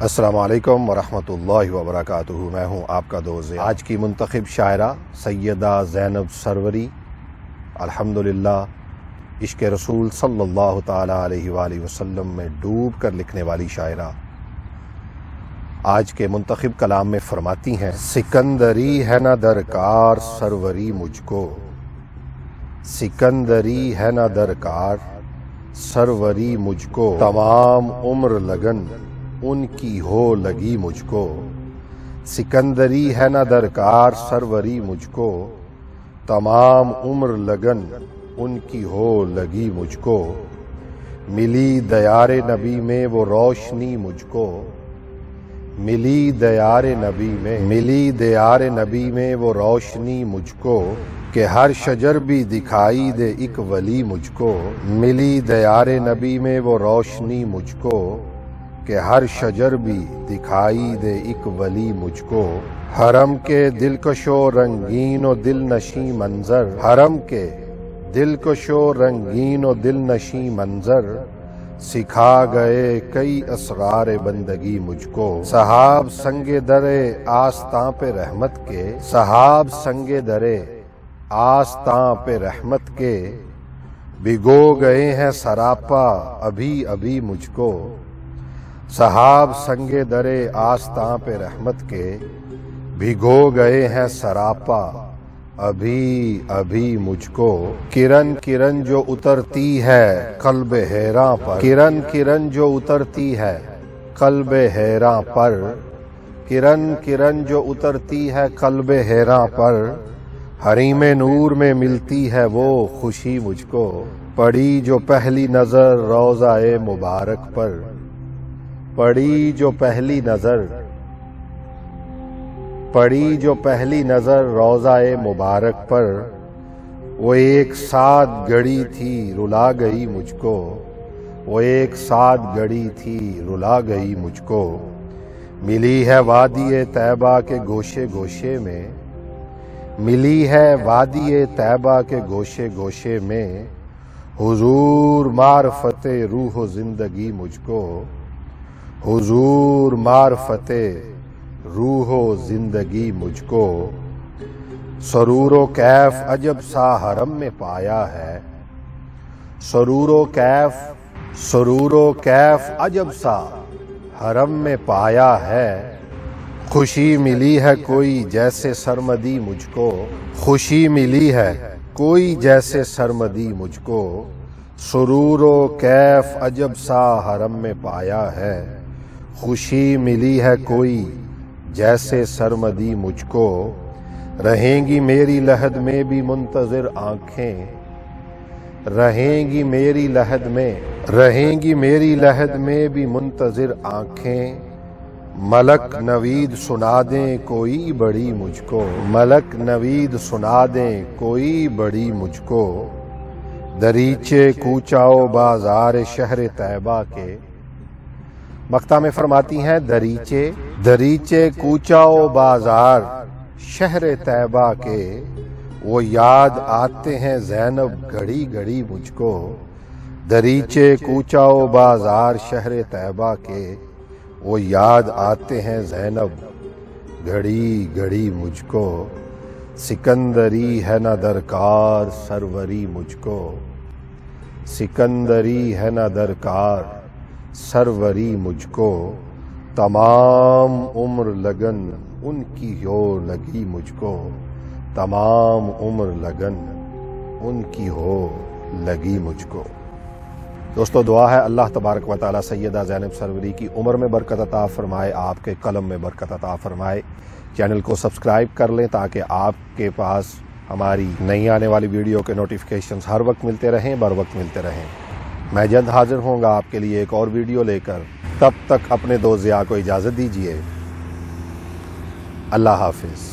السلام علیکم ورحمۃ اللہ وبرکاتہ۔ میں ہوں آپ کا دوست۔ آج کی منتخب شاعرہ سیدہ زینب سروری، الحمدللہ عشق رسول صلی اللہ تعالیٰ علیہ وآلہ وسلم میں ڈوب کر لکھنے والی شاعرہ، آج کے منتخب کلام میں فرماتی ہیں: سکندری ہے نہ درکار سروری مجھ کو، سکندری ہے نہ درکار سروری مجھ کو، تمام عمر لگن ان کی ہو لگی مجھ کو، سکندری ہے نہ درکار سروری مجھ کو، تمام عمر لگن ان کی ہو لگی مجھ کو، ملی دیار نبی میں وہ روشنی مجھ کو، ملی دیار نبی میں وہ روشنی مجھ کو، کہ ہر شجر بھی دکھائی دے ایک ولی مجھ کو، ملی دیار نبی میں وہ روشنی مجھ کو، کہ ہر شجر بھی دکھائی دے ایک ولی مجھ کو، حرم کے دلکش و رنگین و دل نشیں منظر، حرم کے دلکش و رنگین و دل نشیں منظر، سکھا گئے کئی اسرار بندگی مجھ کو، صحاب سنگ در آستاں پہ رحمت کے، صحاب سنگ در آستاں پہ رحمت کے، بھگو گئے ہیں سراپا ابھی ابھی مجھ کو، صحاب سنگ در آستاں پہ رحمت کے، بھگو گئے ہیں سراپا ابھی ابھی مجھ کو، کرن کرن جو اترتی ہے قلب حیراں پر، کرن کرن جو اترتی ہے قلب حیراں پر، کرن کرن جو اترتی ہے قلب حیراں پر، حریم نور میں ملتی ہے وہ خوشی مجھ کو، پڑی جو پہلی نظر روضہ مبارک پر، پڑی جو پہلی نظر روضہ مبارک پر، وہ ایک ساتھ گڑی تھی رلا گئی مجھ کو، وہ ایک ساتھ گڑی تھی رلا گئی مجھ کو، ملی ہے وادی طیبہ کے گوشے گوشے میں، ملی ہے وادی طیبہ کے گوشے گوشے میں، حضور معرفت روح و زندگی مجھ کو، حضور معرفت روح و زندگی مجھ کو، سرور و کیف عجب سا حرم میں پایا ہے، سرور و کیف عجب سا حرم میں پایا ہے، خوشی ملی ہے کوئی جیسے سرمدی مجھ کو، خوشی ملی ہے کوئی جیسے سرمدی مجھ کو، سرور و کیف عجب سا حرم میں پایا ہے، خوشی ملی ہے کوئی جیسے سرمدی مجھ کو، رہیں گی میری لحد میں بھی منتظر آنکھیں، رہیں گی میری لحد میں بھی منتظر آنکھیں، ملک نوید سنا دیں کوئی بڑی مجھ کو، ملک نوید سنا دیں کوئی بڑی مجھ کو، دریچے کوچاؤ بازار شہر طیبہ کے، مقطع میں فرماتی ہیں دریچے کوچاؤ بازار شہر طیبہ کے، وہ یاد آتے ہیں زینب گھڑی گھڑی مجھ کو، دریچے کوچاؤ بازار شہر طیبہ کے، وہ یاد آتے ہیں زینب گھڑی گھڑی مجھ کو، سکندری ہے نہ درکار سروری مجھ کو، سکندری ہے نہ درکار سروری مجھ کو، تمام عمر لگن ان کی ہو لگی مجھ کو، تمام عمر لگن ان کی ہو لگی مجھ کو۔ دوستو دعا ہے اللہ تبارک و تعالی سیدہ زینب سروری کی عمر میں برکت عطا فرمائے، آپ کے قلم میں برکت عطا فرمائے۔ چینل کو سبسکرائب کر لیں تاکہ آپ کے پاس ہماری نئی آنے والی ویڈیو کے نوٹیفیکیشنز ہر وقت ملتے رہیں، بر وقت ملتے رہیں۔ میں جلد حاضر ہوں گا آپ کے لیے ایک اور ویڈیو لے کر، تب تک اپنے دوست ضیاء کو اجازت دیجیے۔ اللہ حافظ۔